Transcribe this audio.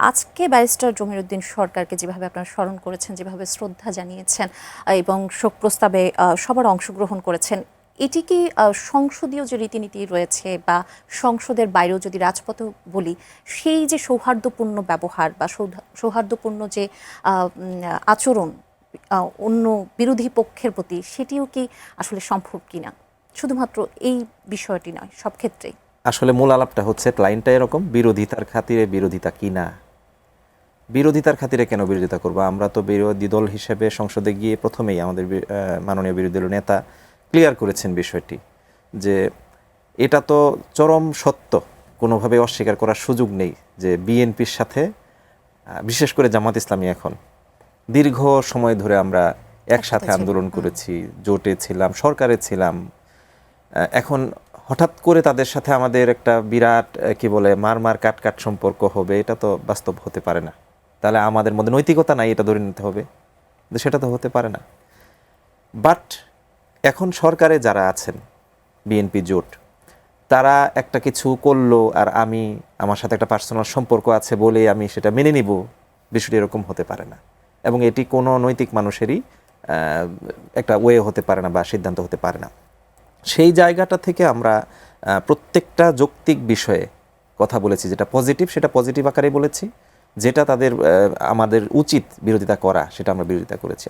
আজকে ব্যারিস্টার জমিরুদ্দিন সরকারকে যেভাবে আপনারা স্মরণ করেছেন, যেভাবে শ্রদ্ধা জানিয়েছেন এবং শোক প্রস্তাবে সবার অংশগ্রহণ করেছেন, এটি কি সংসদীয় যে রীতিনীতি রয়েছে বা সংসদের বাইরেও যদি রাজপথে বলি, সেই যে সৌহার্দ্যপূর্ণ ব্যবহার বা সৌহার্দ্যপূর্ণ যে আচরণ অন্য বিরোধী পক্ষের প্রতি, সেটিও কি আসলে সম্ভব কিনা? শুধুমাত্র এই বিষয়টি নয়, সব ক্ষেত্রেই। আসলে মূল আলাপটা হচ্ছে লাইনটা এরকম, বিরোধিতার খাতিরে বিরোধিতা কিনা। বিরোধিতার খাতিরে কেন বিরোধিতা করবো? আমরা তো বিরোধী দল হিসেবে সংসদে গিয়ে প্রথমেই আমাদের মাননীয় বিরোধী দলের নেতা ক্লিয়ার করেছেন বিষয়টি, যে এটা তো চরম সত্য, কোনোভাবে অস্বীকার করার সুযোগ নেই যে বিএনপির সাথে, বিশেষ করে জামাত ইসলামী, এখন দীর্ঘ সময় ধরে আমরা একসাথে আন্দোলন করেছি, জোটে ছিলাম, সরকারে ছিলাম। এখন হঠাৎ করে তাদের সাথে আমাদের একটা বিরাট কি বলে মার কাট কাট সম্পর্ক হবে, এটা তো বাস্তব হতে পারে না। তাহলে আমাদের মধ্যে নৈতিকতা নাই এটা ধরে নিতে হবে, সেটা তো হতে পারে না। বাট এখন সরকারে যারা আছেন, বিএনপি জোট, তারা একটা কিছু করলো আর আমার সাথে একটা পার্সোনাল সম্পর্ক আছে বলে আমি সেটা মেনে নিব, বিষয়টি এরকম হতে পারে না। এবং এটি কোনো নৈতিক মানুষেরই একটা ওয়ে হতে পারে না বা সিদ্ধান্ত হতে পারে না। সেই জায়গাটা থেকে আমরা প্রত্যেকটা যৌক্তিক বিষয়ে কথা বলেছি, যেটা পজিটিভ সেটা পজিটিভ আকারে বলেছি, যেটা আমাদের উচিত বিরোধিতা করা সেটা আমরা বিরোধিতা করেছি।